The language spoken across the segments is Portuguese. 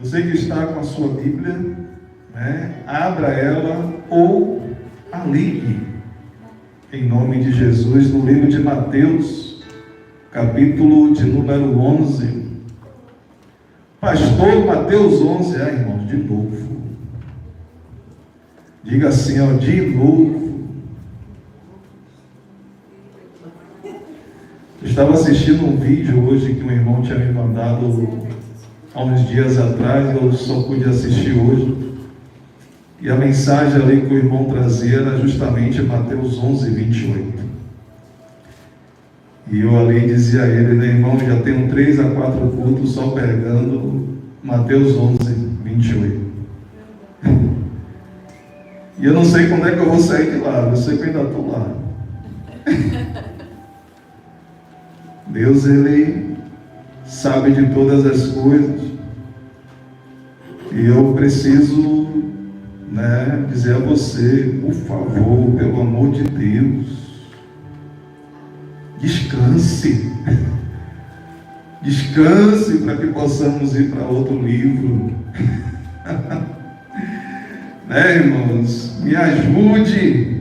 Você que está com a sua Bíblia, né, abra ela ou a ligue, em nome de Jesus, no livro de Mateus, capítulo de número 11. Pastor, Mateus 11, irmão, de novo. Diga assim, ó, de novo. Eu estava assistindo um vídeo hoje que um irmão tinha me mandado há uns dias atrás, eu só pude assistir hoje. E a mensagem ali que o irmão trazia era justamente Mateus 11, 28. E eu ali dizia a ele, né, irmão, já tenho 3 a 4 cultos só pregando Mateus 11, 28. E eu não sei quando é que eu vou sair de lá, eu sei que eu ainda estou lá. Deus, Ele sabe de todas as coisas. E eu preciso, né, dizer a você, por favor, pelo amor de Deus, descanse. Descanse para que possamos ir para outro livro. Né, irmãos? Me ajude.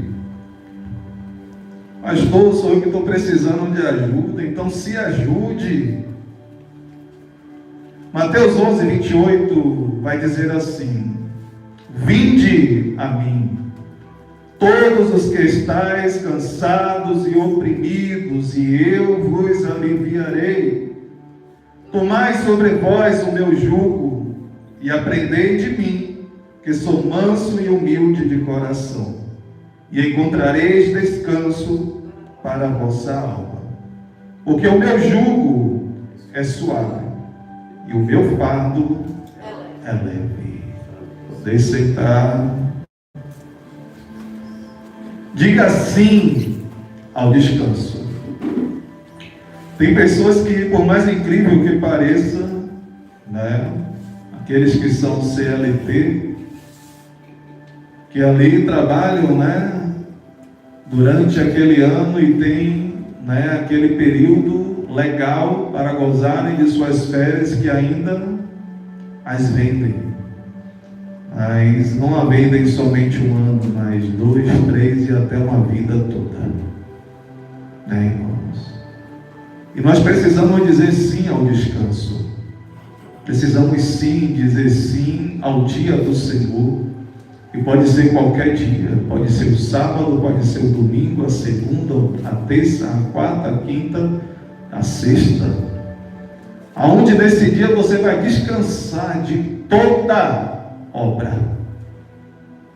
Pastor, sou eu que estou precisando de ajuda, então se ajude. Mateus 11, 28 vai dizer assim: vinde a mim, todos os que estáis cansados e oprimidos, e eu vos aliviarei. Tomai sobre vós o meu jugo, e aprendei de mim, que sou manso e humilde de coração, e encontrareis descanso para a vossa alma. Porque o meu jugo é suave, e o meu fardo é leve. Podem sentar. Diga sim ao descanso. Tem pessoas que, por mais incrível que pareça, né, aqueles que são CLT, que ali trabalham, né, durante aquele ano e tem, né, aquele período legal para gozarem de suas férias, que ainda as vendem. Mas não a vendem somente um ano, mas 2, 3 e até uma vida toda. Né, irmãos? E nós precisamos dizer sim ao descanso. Precisamos sim dizer sim ao dia do Senhor. E pode ser qualquer dia, pode ser o sábado, pode ser o domingo, a segunda, a terça, a quarta, a quinta, a sexta. Aonde nesse dia você vai descansar de toda obra.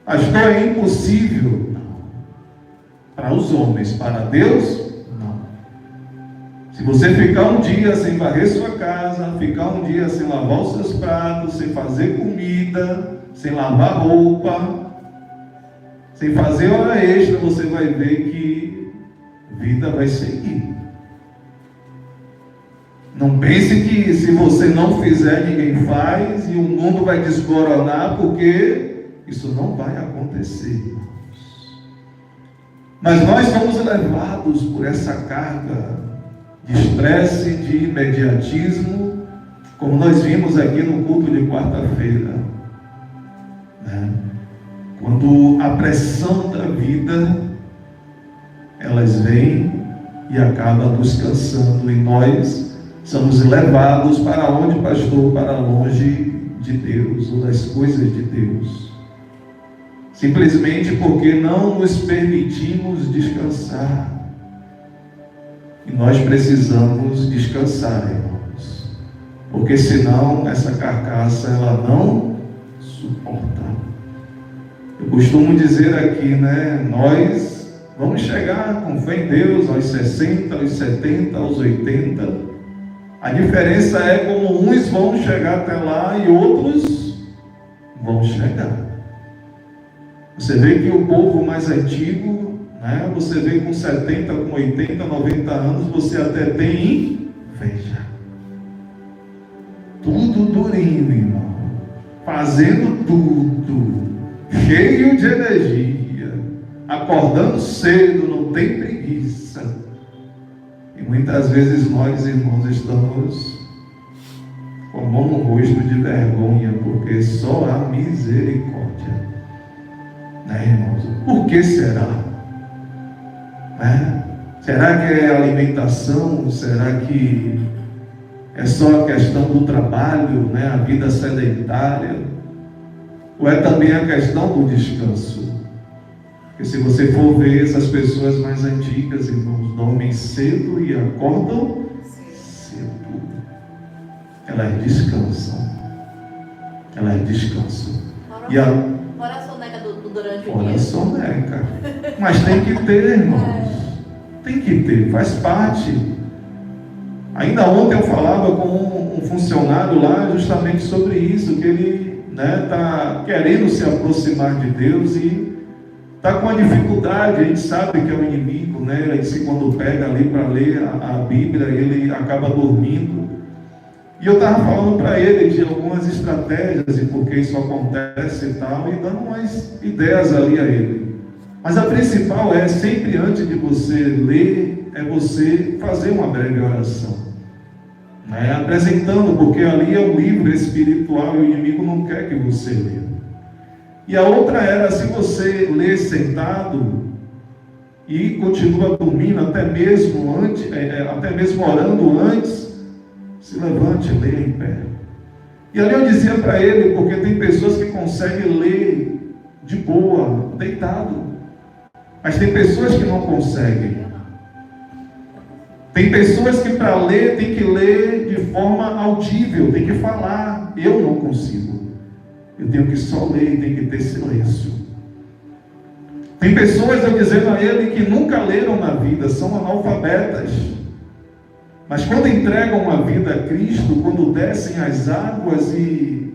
Pastor, é impossível? Não. Para os homens, para Deus, não. Se você ficar um dia sem varrer sua casa, ficar um dia sem lavar os seus pratos, sem fazer comida, sem lavar roupa, sem fazer hora extra, você vai ver que a vida vai seguir. Não pense que se você não fizer, ninguém faz e o mundo vai desmoronar, porque isso não vai acontecer, irmãos. Mas nós somos levados por essa carga de estresse, de imediatismo, como nós vimos aqui no culto de quarta-feira. Quando a pressão da vida, elas vêm e acabam nos cansando, e nós somos levados para onde, pastor? Para longe de Deus, ou das coisas de Deus, simplesmente porque não nos permitimos descansar. E nós precisamos descansar, irmãos, porque senão essa carcaça ela não suporta. Eu costumo dizer aqui, né, nós vamos chegar com fé em Deus aos 60, aos 70, aos 80. A diferença é como uns vão chegar até lá e outros vão chegar. Você vê que o povo mais antigo, né, você vê com 70, com 80, 90 anos, você até tem inveja. Tudo durinho, irmão. Fazendo tudo. Cheio de energia. Acordando cedo, não tem preguiça. E muitas vezes nós, irmãos, estamos com a mão no rosto de vergonha, porque só há misericórdia. Né, irmãos? Por que será? Né? Será que é alimentação? Será que é só a questão do trabalho, né? A vida sedentária? Ou é também a questão do descanso? Porque se você for ver essas pessoas mais antigas, irmãos, dormem cedo e acordam cedo. Elas descansam. Elas descansam. Fora a soneca durante o Fora dia. a soneca. Mas tem que ter, irmãos. Tem que ter, faz parte. Ainda ontem eu falava com um funcionário lá justamente sobre isso, que ele está querendo se aproximar de Deus e está com a dificuldade. A gente sabe que é o inimigo, né? Ele disse que quando pega ali para ler a Bíblia, ele acaba dormindo. E eu estava falando para ele de algumas estratégias e por que isso acontece e tal, e dando umas ideias ali a ele. Mas a principal é, sempre antes de você ler, é você fazer uma breve oração. Né? Apresentando, porque ali é um livro espiritual e o inimigo não quer que você leia. E a outra era, se você lê sentado e continua dormindo, até mesmo orando antes, se levante, leia em pé. E ali eu dizia para ele, porque tem pessoas que conseguem ler de boa, deitado. Mas tem pessoas que não conseguem. Tem pessoas que para ler tem que ler de forma audível, tem que falar. Eu não consigo. Eu tenho que só ler e tem que ter silêncio. Tem pessoas, eu dizendo a ele, que nunca leram na vida, são analfabetas. Mas quando entregam a vida a Cristo, quando descem as águas e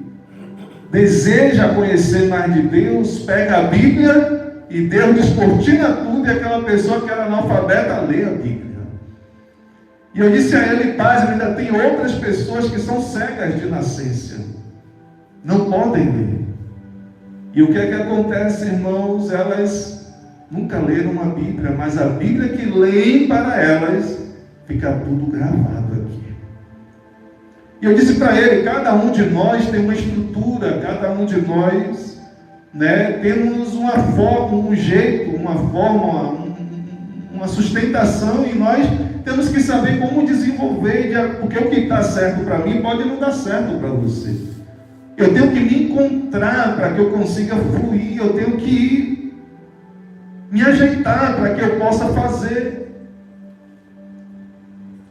deseja conhecer mais de Deus, pega a Bíblia e Deus descortina tudo, e aquela pessoa que era analfabeta lê a Bíblia. E eu disse a ele, paz, ainda tem outras pessoas que são cegas de nascença, não podem ler. E o que é que acontece, irmãos? Elas nunca leram uma Bíblia, mas a Bíblia que leem para elas, fica tudo gravado aqui. E eu disse para ele, cada um de nós tem uma estrutura, cada um de nós, temos uma forma, um jeito, uma forma, uma sustentação, e nós temos que saber como desenvolver, porque o que está certo para mim pode não dar certo para você. Eu tenho que me encontrar para que eu consiga fluir, eu tenho que me ajeitar para que eu possa fazer.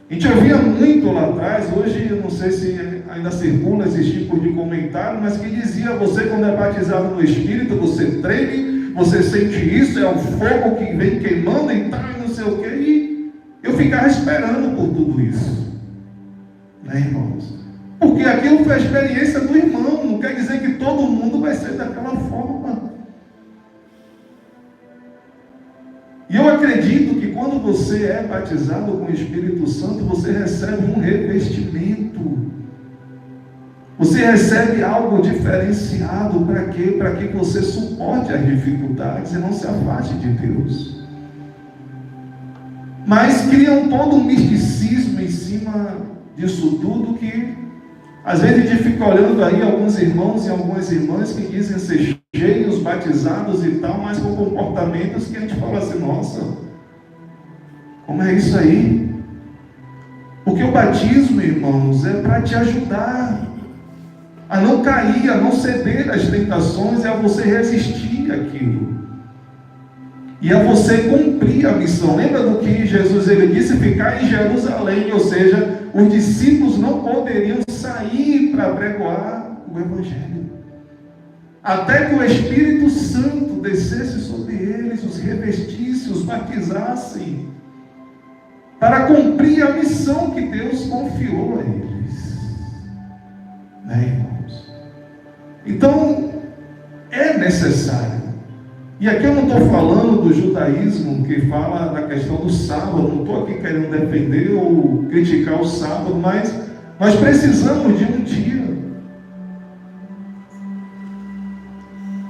A gente ouvia muito lá atrás, hoje eu não sei se ainda circula esse tipo de comentário, mas que dizia, você quando é batizado no Espírito, você treme, você sente isso, é o fogo que vem queimando e tal, não sei o quê, e eu ficava esperando por tudo isso. Né, irmãos? Porque aquilo foi a experiência do irmão, não quer dizer que todo mundo vai ser daquela forma. E eu acredito que quando você é batizado com o Espírito Santo, você recebe um revestimento. Você recebe algo diferenciado. Para quê? Para que você suporte as dificuldades e não se afaste de Deus. Mas criam todo um misticismo em cima disso tudo, que às vezes a gente fica olhando aí alguns irmãos e algumas irmãs que dizem ser cheios, batizados e tal, mas com comportamentos que a gente fala assim, nossa, como é isso aí? Porque o batismo, irmãos, é para te ajudar a não cair, a não ceder às tentações, é a você resistir àquilo. E a você cumprir a missão. Lembra do que Jesus ele disse? Ficar em Jerusalém, ou seja, os discípulos não poderiam sair para pregoar o Evangelho. Até que o Espírito Santo descesse sobre eles, os revestisse, os batizasse, para cumprir a missão que Deus confiou a eles. Né, irmãos? Então, é necessário. E aqui eu não estou falando do judaísmo que fala da questão do sábado, não estou aqui querendo defender ou criticar o sábado, mas nós precisamos de um dia.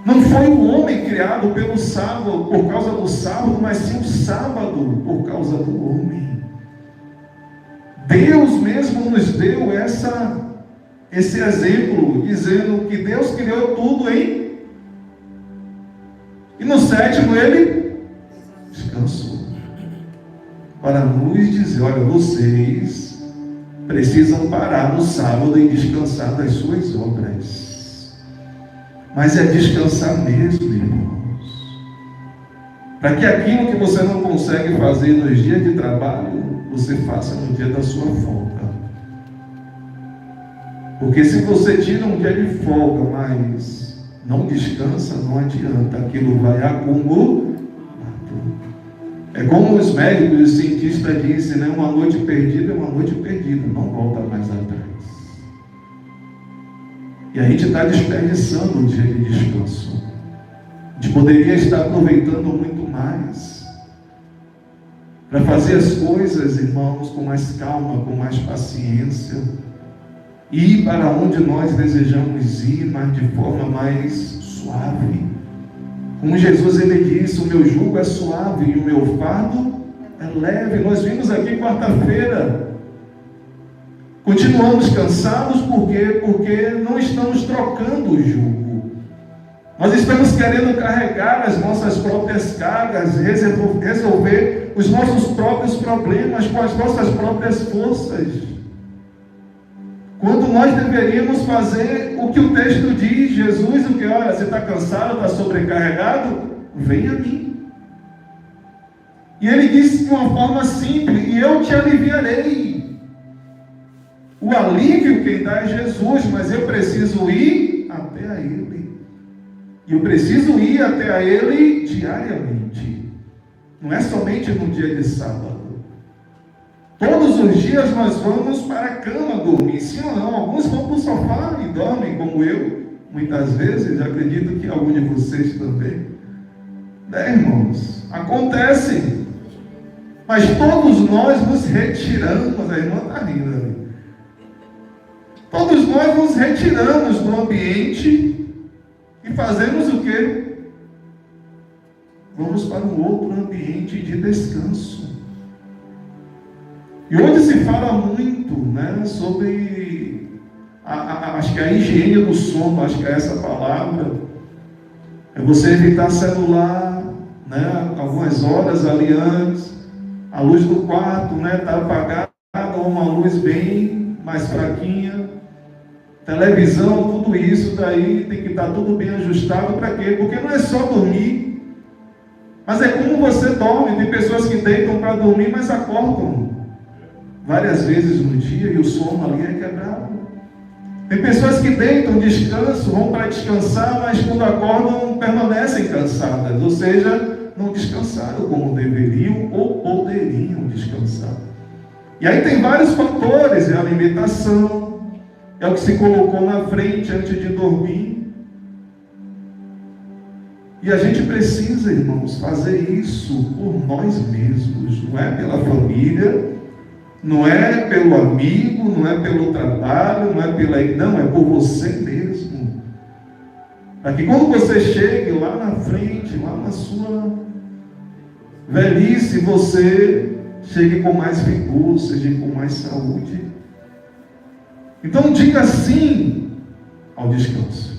Não foi o homem criado pelo sábado, por causa do sábado, mas sim o sábado por causa do homem. Deus mesmo nos deu esse exemplo, dizendo que Deus criou tudo e no sétimo ele descansou. Para nos dizer, olha, vocês precisam parar no sábado e descansar das suas obras. Mas é descansar mesmo, irmãos. Para que aquilo que você não consegue fazer nos dias de trabalho, você faça no dia da sua folga. Porque se você tira um dia de folga, mas não descansa, não adianta, aquilo vai acumulando. É como os médicos e os cientistas dizem, né? Uma noite perdida é uma noite perdida, não volta mais atrás. E a gente está desperdiçando um dia de descanso. A gente poderia estar aproveitando muito mais para fazer as coisas, irmãos, com mais calma, com mais paciência, e ir para onde nós desejamos ir, mas de forma mais suave. Como Jesus, ele disse, o meu jugo é suave e o meu fardo é leve. Nós vimos aqui quarta-feira. Continuamos cansados, por quê? Porque não estamos trocando o jugo. Nós estamos querendo carregar as nossas próprias cargas, resolver os nossos próprios problemas com as nossas próprias forças. Quando nós deveríamos fazer o que o texto diz, Jesus, o que? Olha, você está cansado, está sobrecarregado? Vem a mim. E ele disse de uma forma simples, e eu te aliviarei. O alívio quem dá é Jesus, mas eu preciso ir até a Ele. E eu preciso ir até a Ele diariamente. Não é somente no dia de sábado. Todos os dias nós vamos para a cama dormir, sim ou não? Alguns vão para o sofá e dormem, como eu, muitas vezes, acredito que alguns de vocês também. Né, irmãos? Acontece. Mas todos nós nos retiramos, a irmã está rindo ali. Todos nós nos retiramos do ambiente e fazemos o quê? Vamos para um outro ambiente de descanso. E hoje se fala muito, né, sobre, acho que a higiene do sono, acho que é essa palavra. É você evitar celular, né, algumas horas ali antes, a luz do quarto, né, está apagada, ou uma luz bem mais fraquinha. Televisão, tudo isso daí tem que estar tudo bem ajustado. Para quê? Porque não é só dormir, mas é como você dorme. Tem pessoas que deitam para dormir, mas acordam várias vezes no dia e o sono ali é quebrado. Tem pessoas que deitam, descansam, vão para descansar, mas quando acordam permanecem cansadas, ou seja, não descansaram como deveriam ou poderiam descansar. E aí tem vários fatores, é a alimentação, é o que se colocou na frente antes de dormir. E a gente precisa, irmãos, fazer isso por nós mesmos, não é pela família, não é pelo amigo, não é pelo trabalho, não é não, é por você mesmo. Para que quando você chegue lá na frente, lá na sua velhice, você chegue com mais vigor, chegue com mais saúde. Então diga sim ao descanso.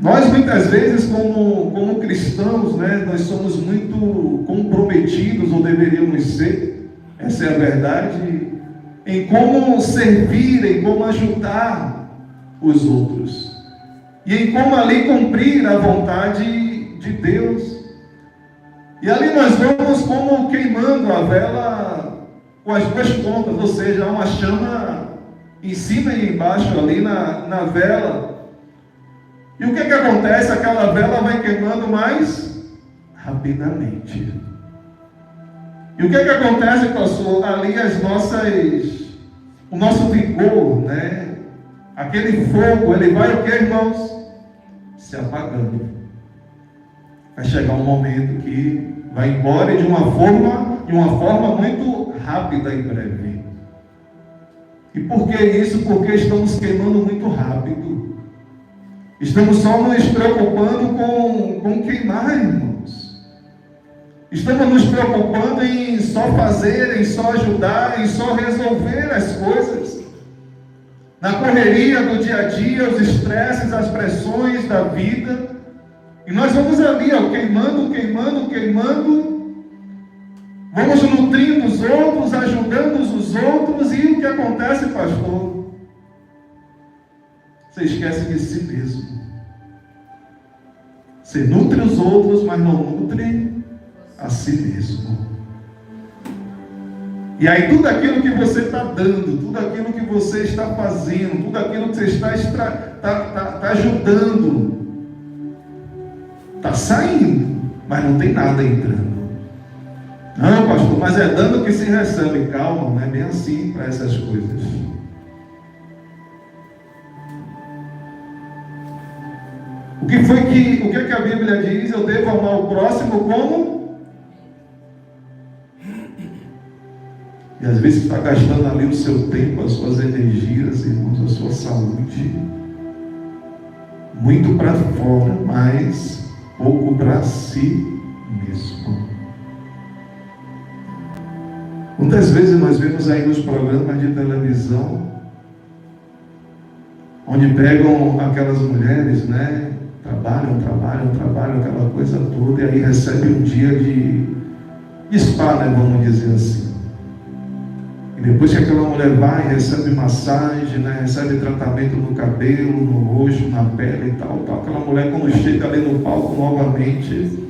Nós muitas vezes como cristãos, né, nós somos muito comprometidos, ou deveríamos ser, essa é a verdade, em como servir, em como ajudar os outros. E em como ali cumprir a vontade de Deus. E ali nós vamos como queimando a vela com as duas pontas, ou seja, há uma chama em cima e embaixo ali na vela. E o que acontece? Aquela vela vai queimando mais rapidamente. E o que acontece, pastor? Ali o nosso vigor, né? Aquele fogo, ele vai o que, irmãos? Se apagando. Vai chegar um momento que vai embora de uma forma muito rápida e breve. E por que isso? Porque estamos queimando muito rápido. Estamos só nos preocupando com queimar, irmãos. Estamos nos preocupando em só fazer, em só ajudar, em só resolver as coisas. na correria do dia a dia, os estresses, as pressões da vida, e nós vamos ali, ó, queimando, vamos nutrindo os outros, ajudando os outros, e o que acontece, pastor? Você esquece de si mesmo. Você nutre os outros, mas não nutre a si mesmo. E aí tudo aquilo que você está dando, tudo aquilo que você está fazendo, tudo aquilo que você está ajudando, está saindo, mas não tem nada entrando. Não, pastor, mas é dando que se recebe. Calma, não é bem assim para essas coisas. O que é que a Bíblia diz? Eu devo amar o próximo como? E às vezes está gastando ali o seu tempo, as suas energias, irmãos, a sua saúde, muito para fora, mas pouco para si mesmo. Muitas vezes nós vemos aí nos programas de televisão, onde pegam aquelas mulheres, né? Trabalham, aquela coisa toda, e aí recebem um dia de spa, né? Vamos dizer assim. E depois que aquela mulher vai, recebe massagem, né? Recebe tratamento no cabelo, no rosto, na pele e tal. Aquela mulher, quando chega ali no palco novamente,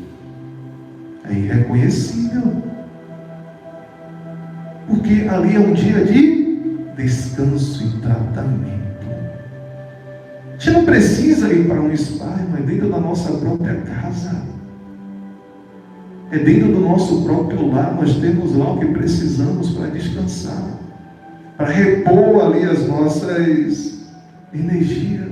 é irreconhecível. Porque ali é um dia de descanso e tratamento. A gente não precisa ir para um spa, mas dentro da nossa própria casa. É dentro do nosso próprio lar, nós temos lá o que precisamos para descansar, para repor ali as nossas energias.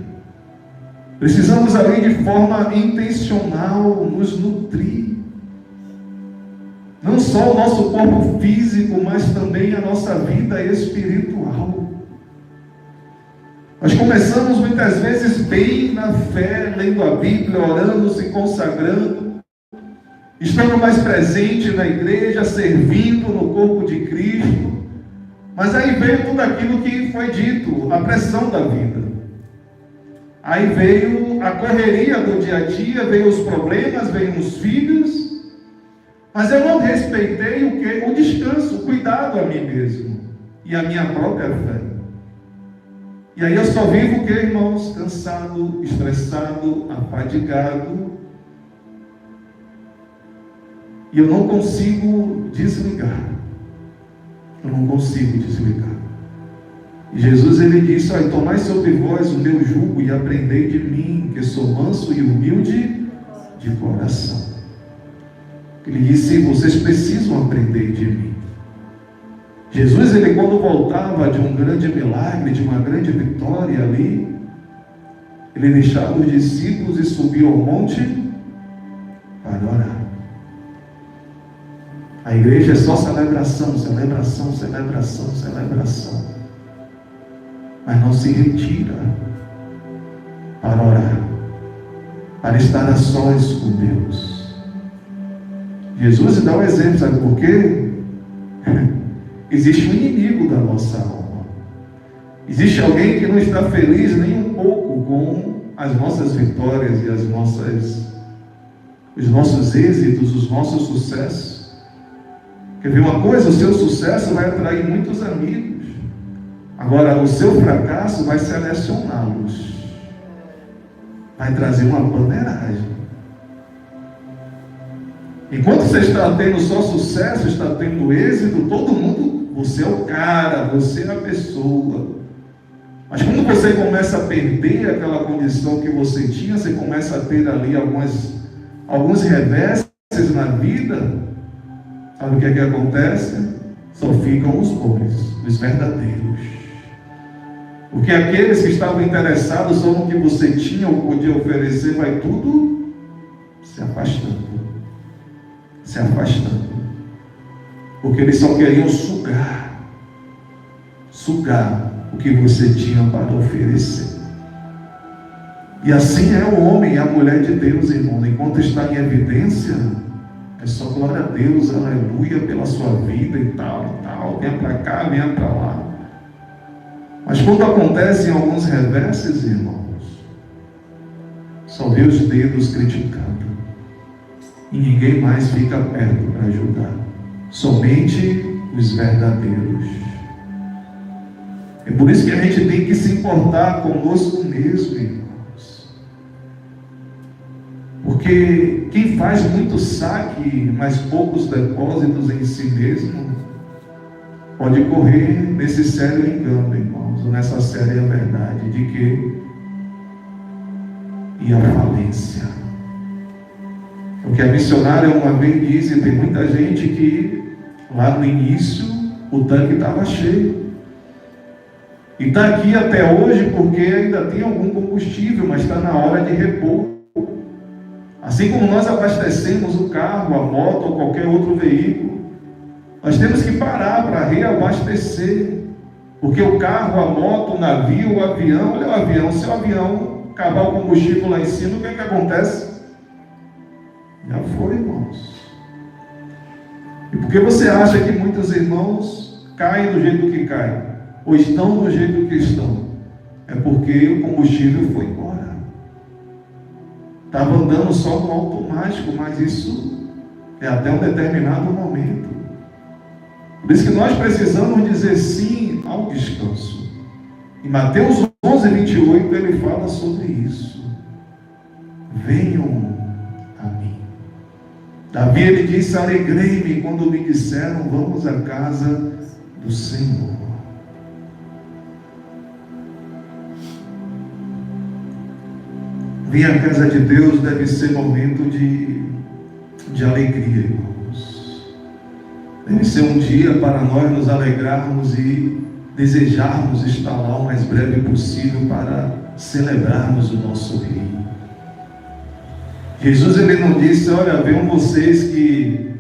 Precisamos ali de forma intencional nos nutrir. Não só o nosso corpo físico, mas também a nossa vida espiritual. Nós começamos muitas vezes bem na fé, lendo a Bíblia, orando, se consagrando, estando mais presente na igreja, servindo no corpo de Cristo. Mas aí veio tudo aquilo que foi dito, a pressão da vida. Aí veio a correria do dia a dia, veio os problemas, veio os filhos. Mas eu não respeitei o quê? O descanso, o cuidado a mim mesmo e a minha própria fé. E aí eu só vivo o quê, irmãos? Cansado, estressado, afadigado. E eu não consigo desligar. Eu não consigo desligar. E Jesus, ele disse: tomai sobre vós o meu jugo e aprendei de mim, que sou manso e humilde de coração. Ele disse: vocês precisam aprender de mim. Jesus, ele quando voltava de um grande milagre, de uma grande vitória ali, ele deixava os discípulos e subia ao monte para orar. A igreja é só celebração, mas não se retira para orar, para estar a sós com Deus. Jesus dá um exemplo, sabe por quê? Existe um inimigo da nossa alma. Existe alguém que não está feliz nem um pouco com as nossas vitórias e os nossos êxitos, os nossos sucessos. Quer ver uma coisa? O seu sucesso vai atrair muitos amigos. Agora, o seu fracasso vai selecioná-los. Vai trazer uma panelagem. Enquanto você está tendo só sucesso, está tendo êxito, todo mundo, você é o cara, você é a pessoa. Mas quando você começa a perder aquela condição que você tinha, você começa a ter ali alguns reverses na vida, sabe o que é que acontece? Só ficam os bons, os verdadeiros. Porque aqueles que estavam interessados só no que você tinha ou podia oferecer, vai tudo se afastando. Porque eles só queriam sugar o que você tinha para oferecer. E assim é o homem e a mulher de Deus, irmão. Enquanto está em evidência, é só glória a Deus, aleluia, pela sua vida e tal, venha para cá, venha para lá. Mas quando acontecem alguns reverses, irmãos, só vê os dedos criticando. E ninguém mais fica perto para ajudar. Somente os verdadeiros. É por isso que a gente tem que se importar conosco mesmo, irmãos. Porque quem faz muito saque, mas poucos depósitos em si mesmo, pode correr nesse sério engano, irmãos, ou nessa séria verdade de que e a falência. O que a missionária uma vez disse, tem muita gente que lá no início o tanque estava cheio. E está aqui até hoje porque ainda tem algum combustível, mas está na hora de repor. Assim como nós abastecemos o carro, a moto ou qualquer outro veículo, nós temos que parar para reabastecer. Porque o carro, a moto, o navio, o avião, olha o avião, se o avião acabar o combustível lá em cima, o que é que acontece? Já foi, irmãos. E por que você acha que muitos irmãos caem do jeito que caem? Ou estão do jeito que estão? É porque o combustível foi embora. Estava andando só no automático, mas isso é até um determinado momento. Por isso que nós precisamos dizer sim ao descanso. Em Mateus 11, 28, ele fala sobre isso. Venham a mim. Davi, ele disse, alegrei-me quando me disseram, vamos à casa do Senhor. Vir à casa de Deus deve ser momento de alegria, irmãos. Deve ser um dia para nós nos alegrarmos e desejarmos estar lá o mais breve possível para celebrarmos o nosso Rei. Jesus, ele não disse, olha, venham vocês que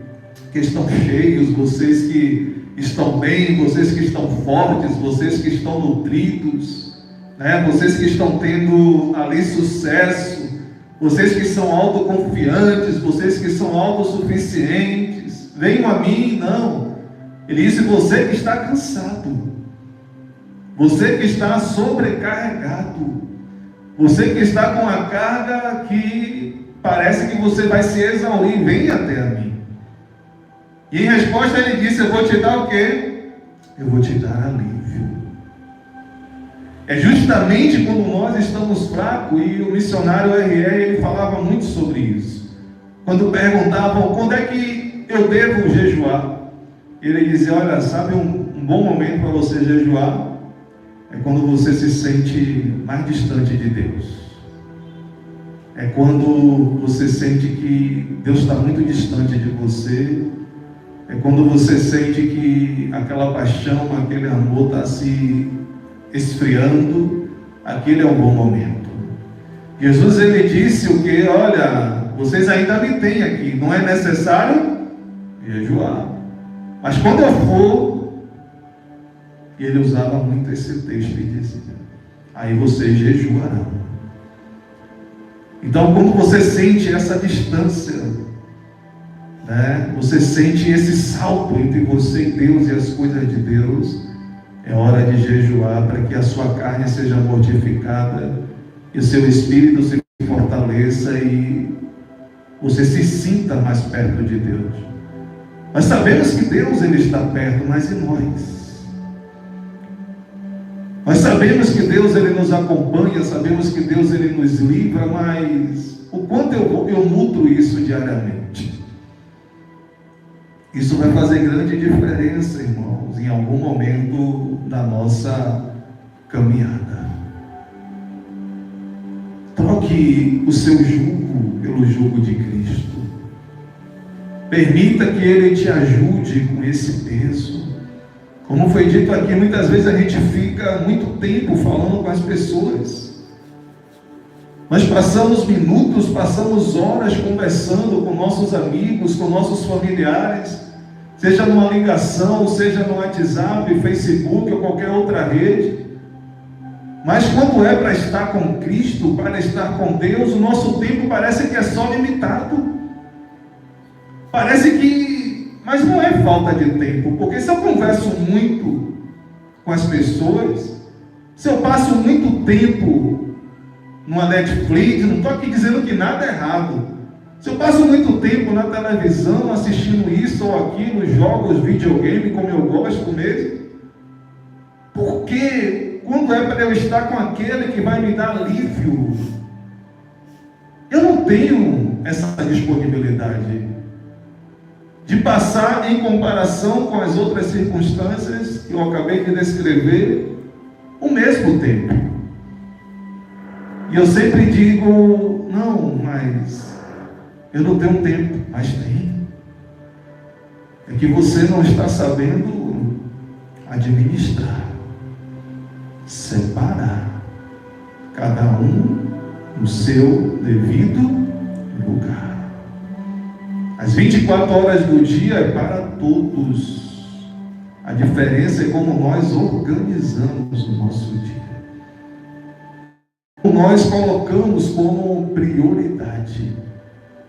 estão cheios, vocês que estão bem, vocês que estão fortes, vocês que estão nutridos, né? Vocês que estão tendo ali sucesso, vocês que são autoconfiantes, vocês que são autossuficientes, venham a mim. Não, ele disse, você que está cansado, você que está sobrecarregado, você que está com a carga que parece que você vai se exaurir, venha até a mim. E em resposta ele disse, eu vou te dar o quê? Eu vou te dar alívio. É justamente quando nós estamos fracos, e o missionário R.R. ele falava muito sobre isso. Quando perguntavam, quando é que eu devo jejuar? Ele dizia, olha, sabe um bom momento para você jejuar? É quando você se sente mais distante de Deus. É quando você sente que Deus está muito distante de você. É quando você sente que aquela paixão, aquele amor está se esfriando. Aquele é um bom momento. Jesus, ele disse o que? Olha, vocês ainda me têm aqui. Não é necessário jejuar. Mas quando eu for, e ele usava muito esse texto e dizia, aí vocês jejuarão. Então, quando você sente essa distância, né, você sente esse salto entre você e Deus e as coisas de Deus, é hora de jejuar para que a sua carne seja mortificada e o seu espírito se fortaleça e você se sinta mais perto de Deus. Nós sabemos que Deus, ele está perto, mas e nós? Nós sabemos que Deus, ele nos acompanha, sabemos que Deus, ele nos livra, mas o quanto eu nutro isso diariamente? Isso vai fazer grande diferença, irmãos, em algum momento da nossa caminhada. Troque o seu jugo pelo jugo de Cristo. Permita que Ele te ajude com esse peso. Como foi dito aqui, muitas vezes a gente fica muito tempo falando com as pessoas. Nós passamos minutos, passamos horas conversando com nossos amigos, com nossos familiares, seja numa ligação, seja no WhatsApp, Facebook ou qualquer outra rede. Mas quando é para estar com Cristo, para estar com Deus, o nosso tempo parece que é só limitado. Parece que... Mas não é falta de tempo, porque se eu converso muito com as pessoas, Se eu passo muito tempo numa Netflix, não estou aqui dizendo que nada é errado. Se eu passo muito tempo na televisão assistindo isso ou aquilo, jogos, videogame, como eu gosto mesmo, porque quando é para eu estar com aquele que vai me dar alívio, eu não tenho essa disponibilidade de passar em comparação com as outras circunstâncias que eu acabei de descrever o mesmo tempo. E eu sempre digo, não, mas eu não tenho tempo. Mas tem. É que você não está sabendo administrar, separar, cada um no seu devido lugar. As 24 horas do dia é para todos. A diferença é como nós organizamos o nosso dia. Nós colocamos como prioridade.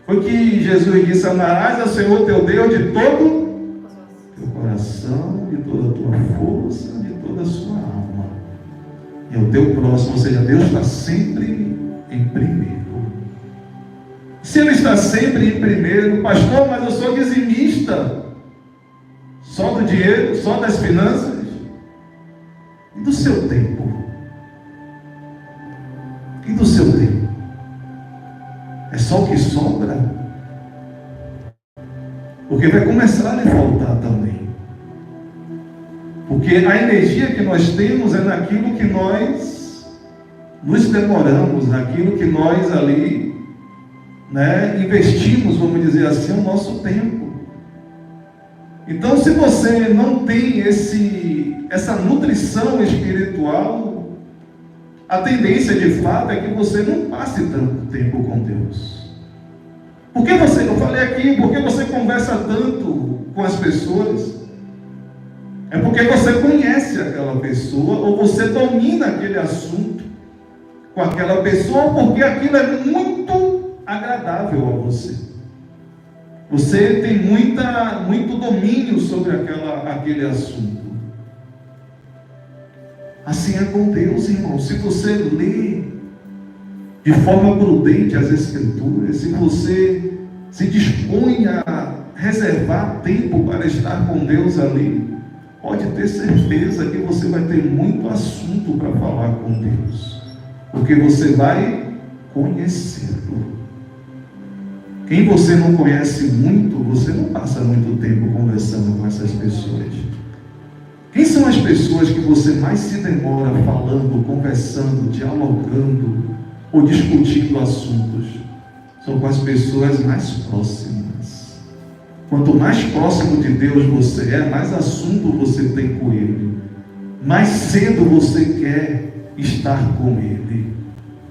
Foi que Jesus disse: amarás ao Senhor teu Deus de todo teu coração, de toda a tua força, de toda a sua alma. E o teu próximo, ou seja, Deus está sempre em primeiro. Se Ele está sempre em primeiro, pastor, mas eu sou dizimista, só do dinheiro, só das finanças, e do seu tempo? E do seu tempo? É só o que sobra? Porque vai começar a lhe faltar também. Porque a energia que nós temos é naquilo que nós nos demoramos, naquilo que nós ali, investimos, vamos dizer assim, o nosso tempo. Então, se você não tem essa nutrição espiritual, a tendência de fato é que você não passe tanto tempo com Deus. Por que eu falei aqui, por que você conversa tanto com as pessoas? É porque você conhece aquela pessoa, ou você domina aquele assunto com aquela pessoa, ou porque aquilo é muito agradável a você. Você tem muito domínio sobre aquele assunto. Assim é com Deus, irmão. Se você lê de forma prudente as Escrituras, se você se dispõe a reservar tempo para estar com Deus ali, pode ter certeza que você vai ter muito assunto para falar com Deus, porque você vai conhecê-lo. Quem você não conhece muito, você não passa muito tempo conversando com essas pessoas. Quem são as pessoas que você mais se demora falando, conversando, dialogando ou discutindo assuntos? São com as pessoas mais próximas. Quanto mais próximo de Deus você é, mais assunto você tem com Ele. Mais cedo você quer estar com Ele.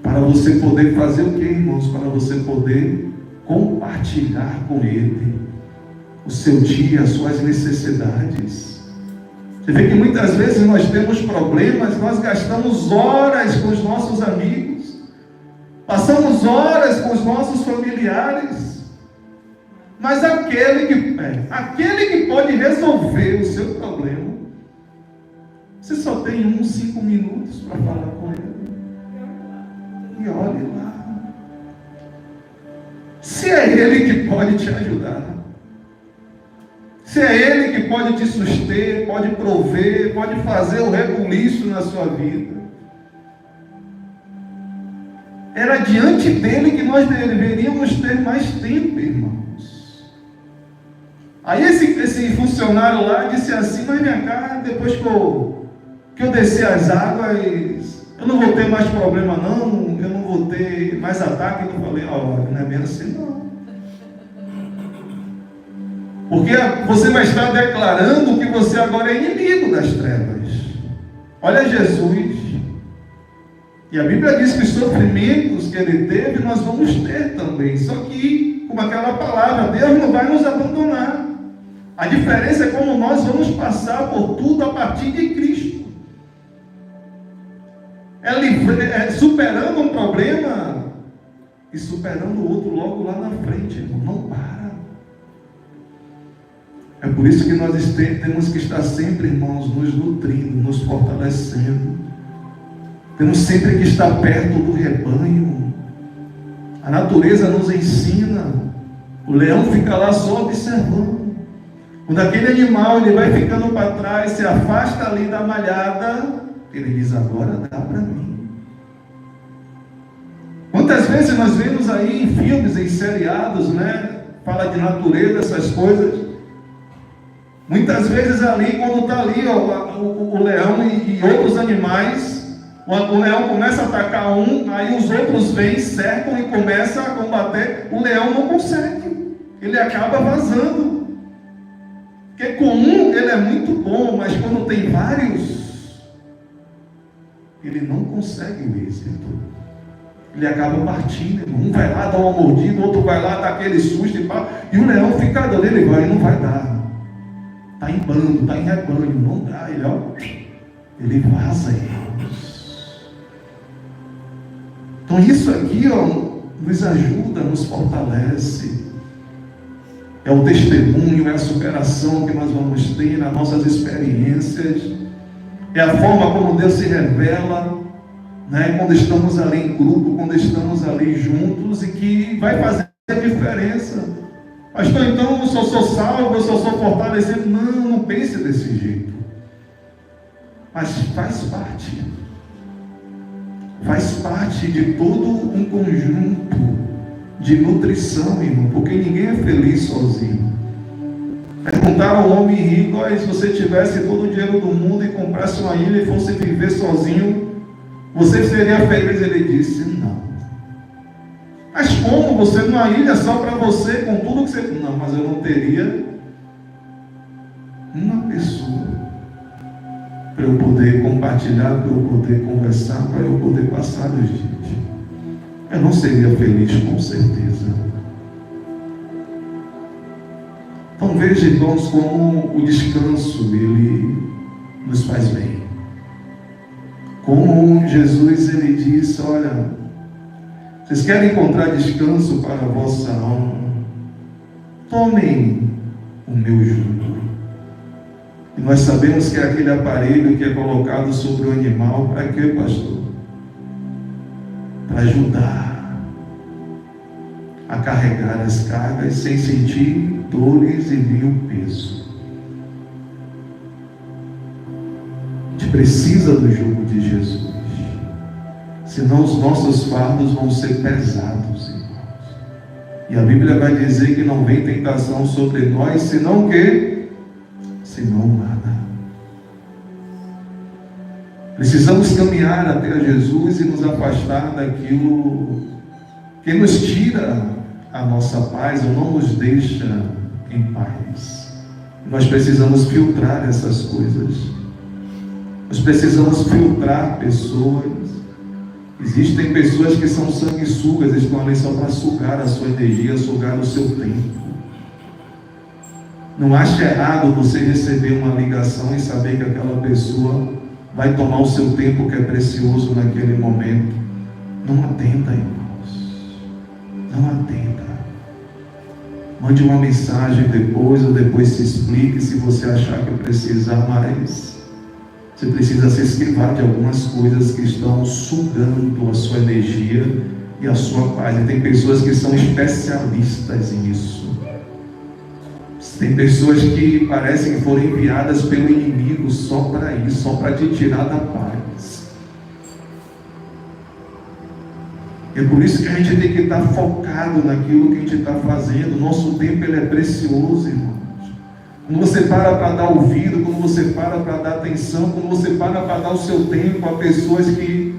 Para você poder fazer o que, irmãos? Para você poder compartilhar com Ele o seu dia, as suas necessidades. Você vê que muitas vezes nós temos problemas, nós gastamos horas com os nossos amigos, passamos horas com os nossos familiares, mas aquele que pode resolver o seu problema, você só tem 5 minutos para falar com ele. E olhe lá. Se é Ele que pode te ajudar, se é Ele que pode te suster, pode prover, pode fazer o rebuliço na sua vida, era diante dele que nós deveríamos ter mais tempo, irmãos. Aí esse funcionário lá disse assim: mas minha cara, depois que eu descer as águas, eu não vou ter mais problema não, eu não vou ter mais ataque. Eu falei: não é bem assim não. Porque você vai estar declarando que você agora é inimigo das trevas. Olha Jesus. E a Bíblia diz que os sofrimentos que Ele teve, nós vamos ter também. Só que, como aquela palavra, Deus não vai nos abandonar. A diferença é como nós vamos passar por tudo a partir de Cristo. Superando um problema e superando o outro logo lá na frente, irmão. Não para. É por isso que nós temos que estar sempre, irmãos, nos nutrindo, nos fortalecendo, Temos sempre que estar perto do rebanho. A natureza nos ensina. O leão fica lá só observando. Quando aquele animal ele vai ficando para trás, se afasta ali da malhada, ele diz: agora dá para mim. Quantas vezes nós vemos aí em filmes, em seriados, né? Fala de natureza, essas coisas. Muitas vezes ali, quando está ali o leão e outros animais, o leão começa a atacar um, aí os outros vêm, cercam e começam a combater. O leão não consegue, ele acaba vazando. Porque com um ele é muito bom, mas quando tem vários, ele não consegue o êxito. Ele acaba partindo. Um vai lá, dá uma mordida, o outro vai lá, dá aquele susto e o leão fica dando, ele vai, não vai dar. Está em bando, está em rebanho, não dá, ele vaza, irmãos. Então isso aqui, nos ajuda, nos fortalece. É o testemunho, é a superação que nós vamos ter nas nossas experiências. É a forma como Deus se revela, né? Quando estamos ali em grupo, quando estamos ali juntos, e que vai fazer a diferença. Pastor, então eu só sou salvo, eu só sou fortalecido. Não pense desse jeito. Mas faz parte de todo um conjunto de nutrição, irmão, porque ninguém é feliz sozinho. Perguntaram ao homem rico: se você tivesse todo o dinheiro do mundo e comprasse uma ilha e fosse viver sozinho, você seria feliz? Ele disse: não. Mas como? Você numa ilha só para você, com tudo que você... Não, mas eu não teria uma pessoa para eu poder compartilhar, para eu poder conversar, para eu poder passar os dias. Eu não seria feliz, com certeza. Então veja, irmãos, como o descanso ele nos faz bem. Como Jesus ele disse: olha, vocês querem encontrar descanso para a vossa alma? Tomem o meu jugo. E nós sabemos que é aquele aparelho que é colocado sobre o animal. Para quê, pastor? Para ajudar a carregar as cargas sem sentir dores e nem o peso. A gente precisa do jugo de Jesus. Senão os nossos fardos vão ser pesados, irmãos. E a Bíblia vai dizer que não vem tentação sobre nós, senão o quê? Senão nada. Precisamos caminhar até Jesus e nos afastar daquilo que nos tira a nossa paz ou não nos deixa em paz. Nós precisamos filtrar essas coisas. Nós precisamos filtrar pessoas. Existem pessoas que são sanguessugas, estão ali só para sugar a sua energia, sugar o seu tempo. Não ache errado você receber uma ligação e saber que aquela pessoa vai tomar o seu tempo que é precioso naquele momento. Não atenda, irmãos. Não atenda. Mande uma mensagem depois, ou depois se explique se você achar que precisa mais. Você precisa se esquivar de algumas coisas que estão sugando a sua energia e a sua paz. E tem pessoas que são especialistas nisso. Tem pessoas que parecem que foram enviadas pelo inimigo só para isso, só para te tirar da paz. É por isso que a gente tem que estar focado naquilo que a gente está fazendo. Nosso tempo ele é precioso, irmão. Quando você para dar ouvido, quando você para dar atenção, quando você para dar o seu tempo a pessoas que,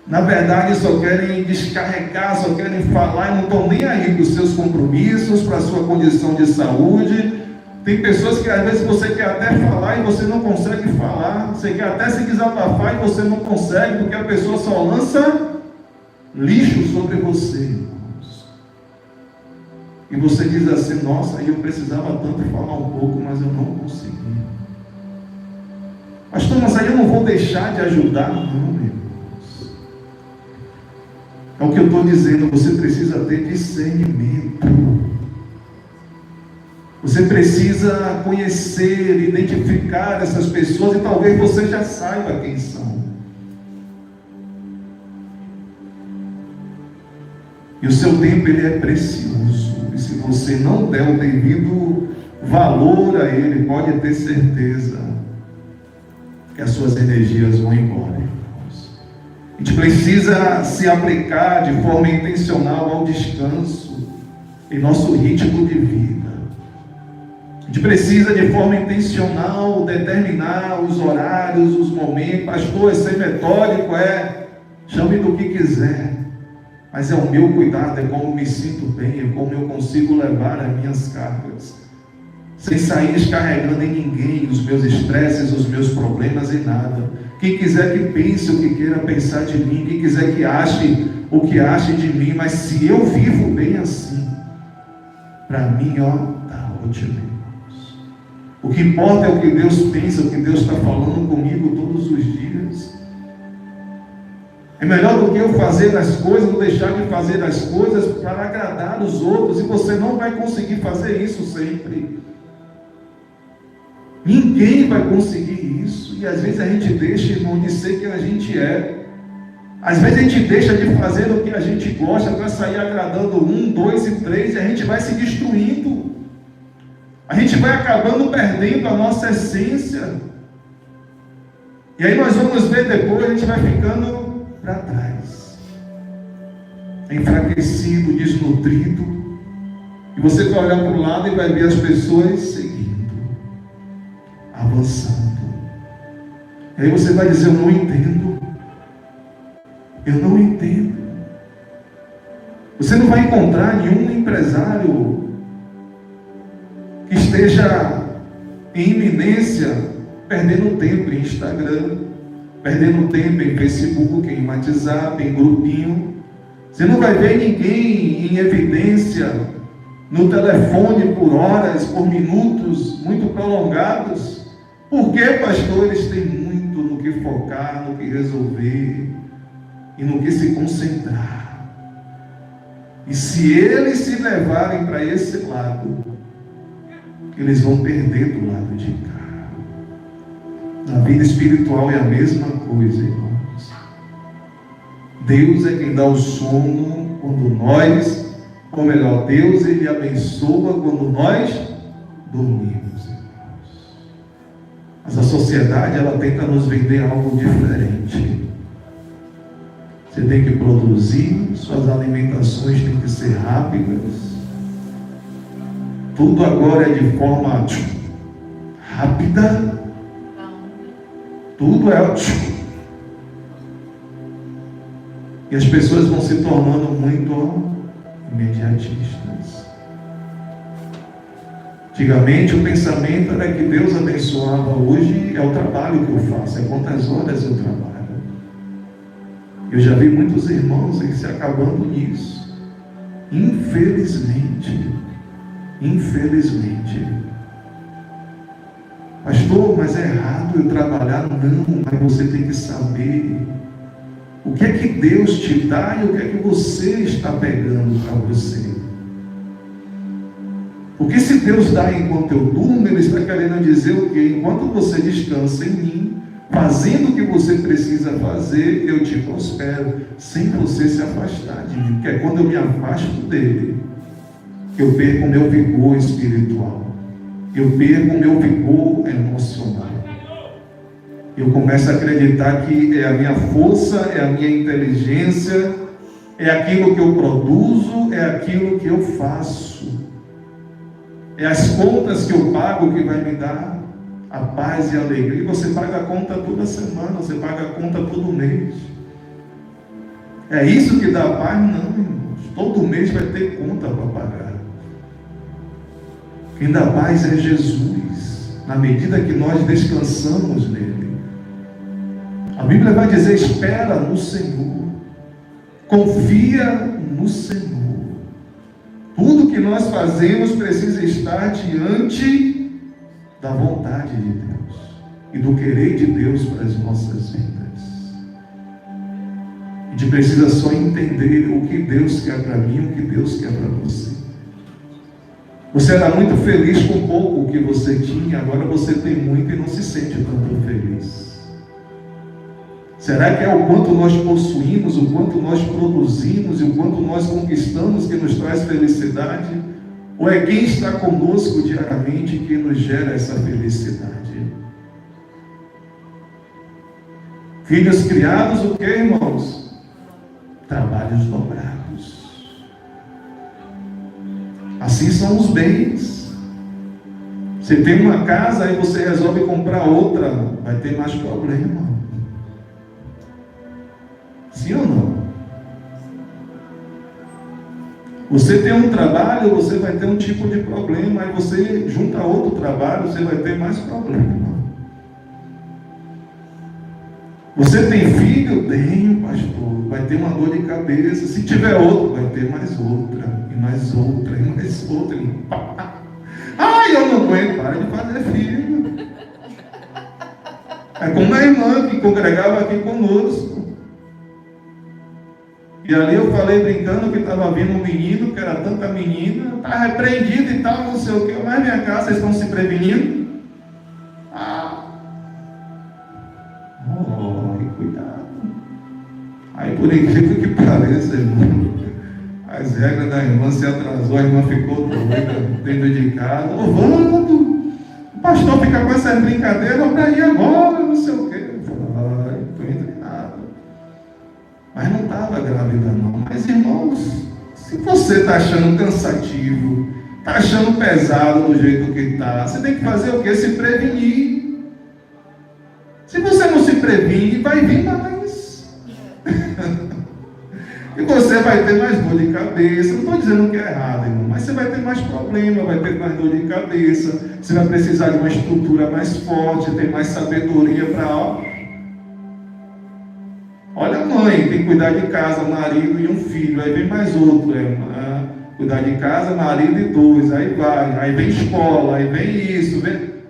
na verdade, só querem descarregar, só querem falar e não estão nem aí para os seus compromissos, para a sua condição de saúde. Tem pessoas que às vezes você quer até falar e você não consegue falar. Você quer até se desabafar e você não consegue, porque a pessoa só lança lixo sobre você. E você diz assim: nossa, eu precisava tanto falar um pouco, mas eu não consegui. Pastor, mas aí eu não vou deixar de ajudar? Não, meu irmãos. É o que eu estou dizendo, você precisa ter discernimento. Você precisa conhecer, identificar essas pessoas, e talvez você já saiba quem são. E o seu tempo ele é precioso. E se você não der o devido valor a ele, pode ter certeza que as suas energias vão embora, irmãos. A gente precisa se aplicar de forma intencional ao descanso em nosso ritmo de vida. A gente precisa de forma intencional determinar os horários, os momentos. Pastor, ser metódico chame do que quiser, mas é o meu cuidado, é como me sinto bem, é como eu consigo levar as minhas cargas, sem sair descarregando em ninguém os meus estresses, os meus problemas e nada. Quem quiser que pense o que queira pensar de mim, quem quiser que ache o que ache de mim, mas se eu vivo bem assim, para mim, está ótimo, irmãos. O que importa é o que Deus pensa, o que Deus está falando comigo todos os dias. É melhor do que eu fazer as coisas, ou deixar de fazer as coisas para agradar os outros, e você não vai conseguir fazer isso sempre. Ninguém vai conseguir isso, e às vezes a gente deixa, irmão, de ser quem a gente é. Às vezes a gente deixa de fazer o que a gente gosta para sair agradando 1, 2 e 3, e a gente vai se destruindo. A gente vai acabando perdendo a nossa essência. E aí nós vamos ver depois, a gente vai ficando para trás, enfraquecido, desnutrido, e você vai olhar para o lado e vai ver as pessoas seguindo, avançando. E aí você vai dizer: eu não entendo. Eu não entendo. Você não vai encontrar nenhum empresário que esteja em iminência perdendo tempo em Instagram, perdendo tempo em Facebook, em WhatsApp, em grupinho. Você não vai ver ninguém em evidência no telefone por horas, por minutos muito prolongados. Por quê, pastor? Eles têm muito no que focar, no que resolver e no que se concentrar. E se eles se levarem para esse lado, eles vão perder do lado de cá. Na vida espiritual é a mesma coisa, irmãos. Deus é quem dá o sono quando nós, ou melhor, Deus ele abençoa quando nós dormimos, irmãos. Mas a sociedade ela tenta nos vender algo diferente. Você tem que produzir, suas alimentações têm que ser rápidas. Tudo agora é de forma rápida. Tudo é e as pessoas vão se tornando muito imediatistas. Antigamente o pensamento era que Deus abençoava. Hoje é o trabalho que eu faço, é quantas horas eu trabalho. Eu já vi muitos irmãos se acabando nisso. Infelizmente. Pastor, mas é errado eu trabalhar? Não, mas você tem que saber o que é que Deus te dá e o que é que você está pegando para você. Porque se Deus dá enquanto eu durmo, Ele está querendo dizer o quê? Enquanto você descansa em mim, fazendo o que você precisa fazer, eu te prospero, sem você se afastar de mim. Porque é quando eu me afasto dele, que eu perco o meu vigor espiritual. Eu perco o meu vigor emocional. Eu começo a acreditar que é a minha força, é a minha inteligência, é aquilo que eu produzo, é aquilo que eu faço. É as contas que eu pago que vai me dar a paz e a alegria. Você paga a conta toda semana, você paga a conta todo mês. É isso que dá paz? Não, irmãos. Todo mês vai ter conta para pagar. Quem dá paz é Jesus, na medida que nós descansamos nele. A Bíblia vai dizer: espera no Senhor, confia no Senhor. Tudo que nós fazemos precisa estar diante da vontade de Deus e do querer de Deus para as nossas vidas. A gente precisa só entender o que Deus quer para mim e o que Deus quer para você. Você era muito feliz com pouco que você tinha, agora você tem muito e não se sente tanto feliz. Será que é o quanto nós possuímos, o quanto nós produzimos e o quanto nós conquistamos que nos traz felicidade? Ou é quem está conosco diariamente que nos gera essa felicidade? Filhos criados, o que, irmãos? Trabalhos dobrados. Assim são os bens. Você tem uma casa, aí você resolve comprar outra, vai ter mais problema. Sim ou não? Você tem um trabalho, você vai ter um tipo de problema, aí você junta outro trabalho, você vai ter mais problema. Você tem filho? Tenho, pastor. Vai ter uma dor de cabeça. Se tiver outro, vai ter mais outra, e mais outra, e mais outra. Ai, eu não aguento, para de fazer filho. É como a irmã que congregava aqui conosco. E ali eu falei brincando que estava vindo um menino, que era tanta menina, está repreendido e tal, não sei o que. Mas minha casa, vocês estão se prevenindo? Cuidado. Aí, por incrível que pareça, irmão, as regras da irmã se atrasou, a irmã ficou doida dentro de casa. Ô, Vando, o pastor fica com essas brincadeiras para ir agora, não sei o quê. Eu falei, estou treinado. Mas não estava grávida, não. Mas, irmãos, se você está achando cansativo, está achando pesado do jeito que está, você tem que fazer o quê? Se prevenir. Se você não se previne, vai vir mais. E você vai ter mais dor de cabeça. Não estou dizendo que é errado, irmão, mas você vai ter mais problema, vai ter mais dor de cabeça. Você vai precisar de uma estrutura mais forte, ter mais sabedoria para... Olha a mãe, tem que cuidar de casa, marido e um filho. Aí vem mais outro, cuidar de casa, marido e dois. Aí vai, aí vem escola, aí vem isso.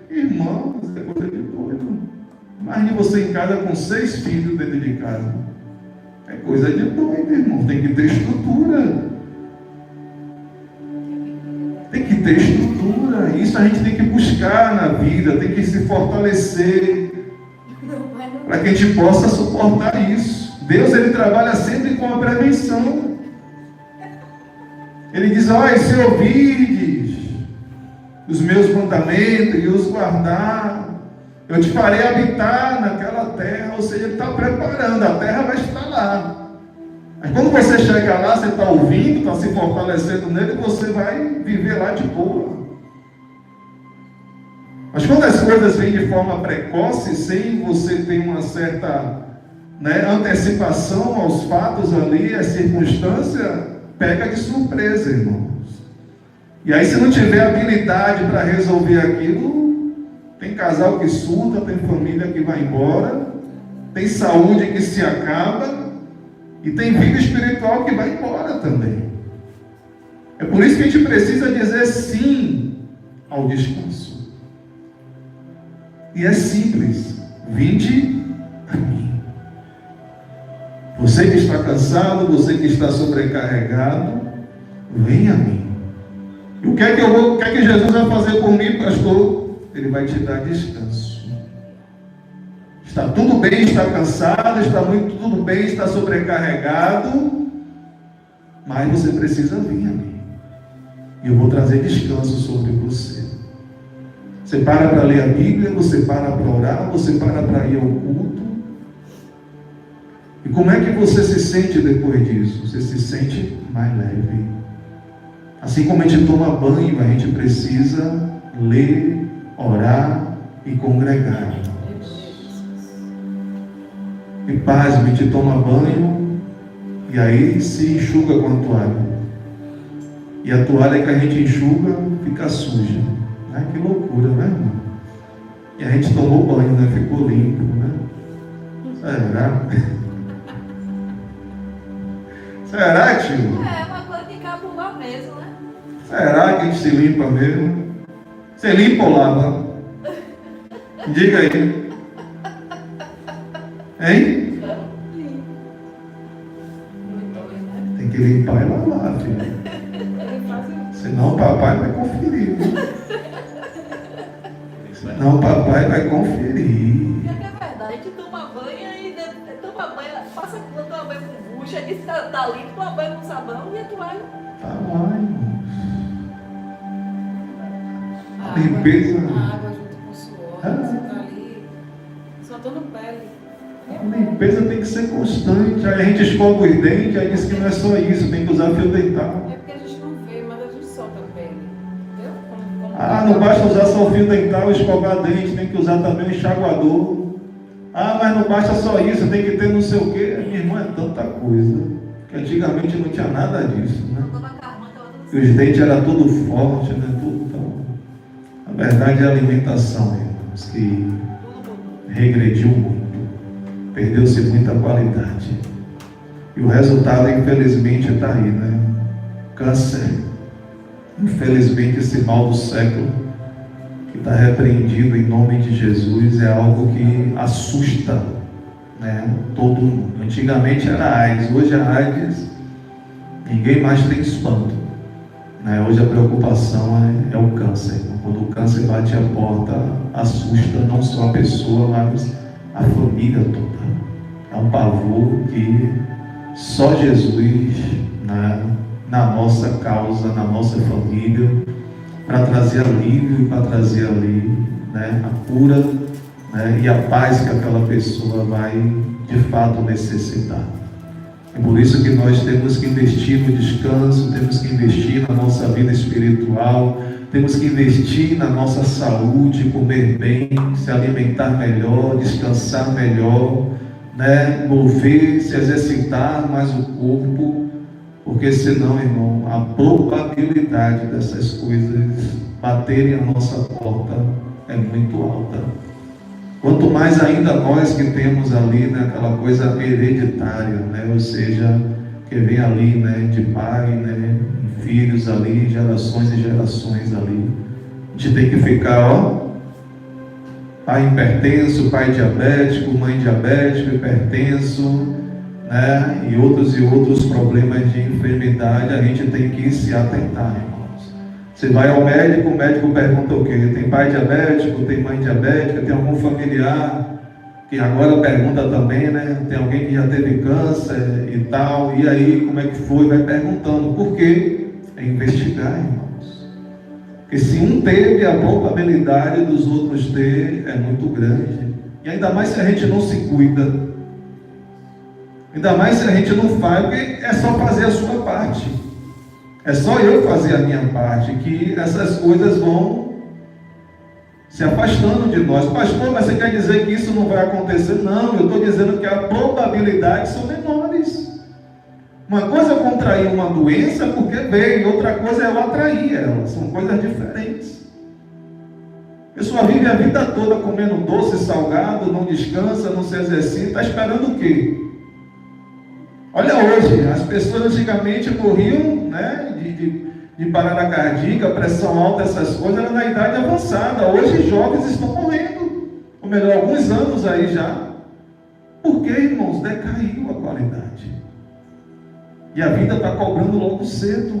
Irmão, você é coisa de doido. Imagine você em casa com 6 filhos dentro de casa. É coisa de doido, irmão. Tem que ter estrutura. Tem que ter estrutura. Isso a gente tem que buscar na vida. Tem que se fortalecer. Para que a gente possa suportar isso. Deus, Ele trabalha sempre com a prevenção. Ele diz, olha, se ouvirdes os meus mandamentos e os guardar, eu te farei habitar naquela terra. Ou seja, Ele está preparando, a terra vai estar lá. Mas quando você chegar lá, você está ouvindo, está se fortalecendo nele, você vai viver lá de boa. Mas quando as coisas vêm de forma precoce, sem você ter uma certa antecipação aos fatos ali, a circunstância pega de surpresa, irmãos. E aí, se não tiver habilidade para resolver aquilo, tem casal que surta, tem família que vai embora, tem saúde que se acaba, e tem vida espiritual que vai embora também. É por isso que a gente precisa dizer sim ao descanso. E é simples. Vinde a mim. Você que está cansado, você que está sobrecarregado, venha a mim. E o que é que Jesus vai fazer por mim, pastor? Ele vai te dar descanso. Está tudo bem, está cansado, está tudo bem, está sobrecarregado, mas você precisa vir a mim. E eu vou trazer descanso sobre você. Você para ler a Bíblia, você para orar, você para ir ao culto. E como é que você se sente depois disso? Você se sente mais leve. Assim como a gente toma banho, a gente precisa ler, orar e congregar. E pasme, a gente toma banho e aí se enxuga com a toalha. E a toalha que a gente enxuga fica suja. Ai, que loucura, né, irmão? E a gente tomou banho, né? Ficou limpo, né? Será? Será, tio? É uma coisa que cabe lá mesmo, né? Será que a gente se limpa mesmo? Você limpa ou lava? Diga aí. Hein? Tem que limpar e lavar, filho. Senão o papai vai conferir. Senão o papai vai conferir. É verdade, a gente toma banho e toma bucha disse que tá limpo, toma banho com sabão e a toalha. Tá lá, irmãos. A Limpeza. A água junto com o suor, você tá ali, soltando pele. A limpeza tem que ser constante. Aí a gente escova os dentes, aí diz que não é só isso, tem que usar fio dental. É porque a gente não vê, mas a gente solta a pele. Entendeu? Não basta usar só o fio dental, escovar dente, tem que usar também o enxaguador. Mas não basta só isso, tem que ter não sei o quê. Minha irmã, é tanta coisa, que antigamente não tinha nada disso, né? E os dentes eram tudo forte, né? Tudo tão... A verdade é a alimentação, irmãos, que regrediu muito. Perdeu-se muita qualidade. E o resultado, infelizmente, está aí, né? Câncer. Infelizmente, esse mal do século, que está repreendido em nome de Jesus, é algo que assusta, né, todo mundo. Antigamente era AIDS, hoje a AIDS, ninguém mais tem espanto. Né? Hoje a preocupação é o câncer. Quando o câncer bate a porta, assusta não só a pessoa, mas a família toda. É um pavor que só Jesus, né, na nossa causa, na nossa família, para trazer alívio e para trazer ali, né, a cura, né, e a paz que aquela pessoa vai de fato necessitar. É por isso que nós temos que investir no descanso, temos que investir na nossa vida espiritual, temos que investir na nossa saúde, comer bem, se alimentar melhor, descansar melhor, né, mover, se exercitar mais o corpo, porque senão, irmão, a probabilidade dessas coisas baterem a nossa porta é muito alta. Quanto mais ainda nós que temos ali, né, aquela coisa hereditária, né, ou seja, que vem ali, né, de pai, né, filhos ali, gerações e gerações ali. A gente tem que ficar, pai hipertenso, pai diabético, mãe diabética, hipertenso, né, e outros problemas de enfermidade. A gente tem que se atentar, irmãos. Você vai ao médico, o médico pergunta o quê? Tem pai diabético, tem mãe diabética, tem algum familiar? Que agora pergunta também, né? Tem alguém que já teve câncer e tal, e aí como é que foi? Vai perguntando. Por quê? É investigar, irmãos. Porque se um teve, a probabilidade dos outros ter é muito grande. E ainda mais se a gente não se cuida. Ainda mais se a gente não faz, porque é só fazer a sua parte. É só eu fazer a minha parte, que essas coisas vão se afastando de nós. Pastor, mas você quer dizer que isso não vai acontecer? Não, eu estou dizendo que a probabilidade são menores. Uma coisa é contrair uma doença porque veio, outra coisa é eu atrair ela. São coisas diferentes. A pessoa vive a vida toda comendo doce, salgado, não descansa, não se exercita, está esperando o quê? Olha hoje, as pessoas antigamente morriam, né, de parada cardíaca, pressão alta, essas coisas, era na idade avançada. Hoje jovens estão morrendo, ou melhor, alguns anos aí já. Por quê, irmãos? Decaiu a qualidade. E a vida está cobrando logo cedo.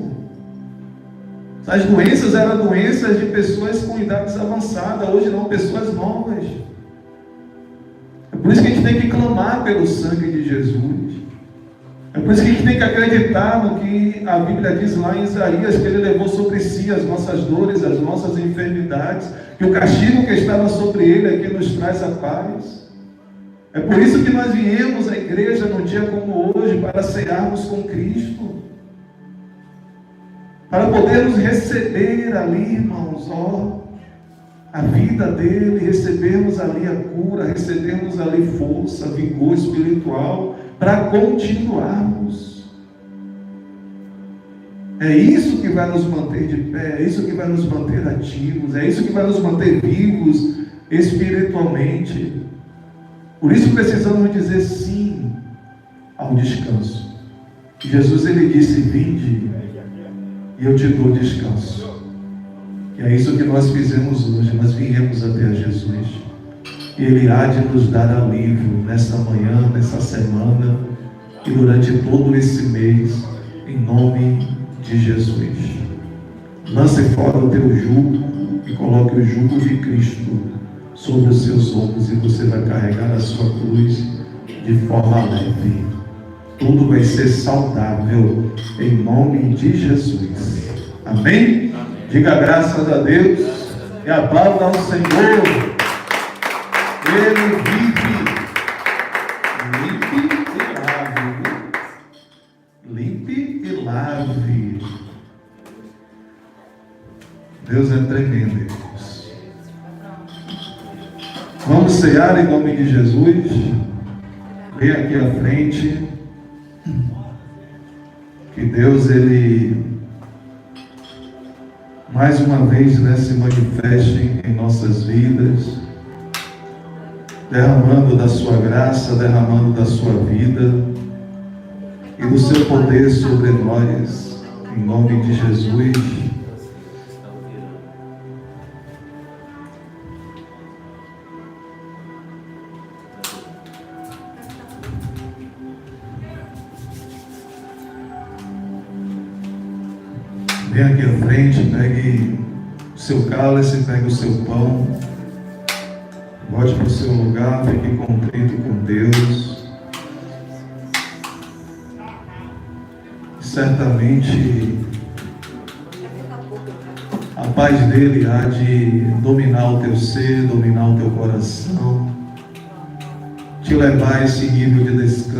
As doenças eram doenças de pessoas com idades avançadas, hoje não, pessoas novas. É por isso que a gente tem que clamar pelo sangue de Jesus. É por isso que a gente tem que acreditar no que a Bíblia diz lá em Isaías, que Ele levou sobre si as nossas dores, as nossas enfermidades, que o castigo que estava sobre Ele é que nos traz a paz. É por isso que nós viemos à igreja num dia como hoje, para cearmos com Cristo, para podermos receber ali, irmãos, a vida dele, recebermos ali a cura, recebermos ali força, vigor espiritual, para continuarmos. É isso que vai nos manter de pé, é isso que vai nos manter ativos, é isso que vai nos manter vivos espiritualmente. Por isso precisamos dizer sim ao descanso. Jesus, ele disse: vinde e eu te dou descanso. E é isso que nós fizemos hoje. Nós viemos até a Jesus. Ele há de nos dar alívio nessa manhã, nessa semana e durante todo esse mês, em nome de Jesus. Lance fora o teu jugo e coloque o jugo de Cristo sobre os seus ombros, e você vai carregar a sua cruz de forma leve. tudo vai ser saudável, em nome de Jesus. Amém? Diga graças a Deus e aplauda ao Senhor. Ele vive. Limpe e lave. Limpe e lave. Deus é tremendo, irmãos. Vamos cear em nome de Jesus. Vem aqui à frente. Que Deus, Ele mais uma vez, né, se manifeste em nossas vidas, derramando da sua graça, derramando da sua vida e do seu poder sobre nós, em nome de Jesus. Vem aqui à frente, pegue o seu cálice, pegue o seu pão, volte para o seu lugar, fique contrito com Deus. Certamente a paz dele há de dominar o teu ser, dominar o teu coração, te levar a esse nível de descanso.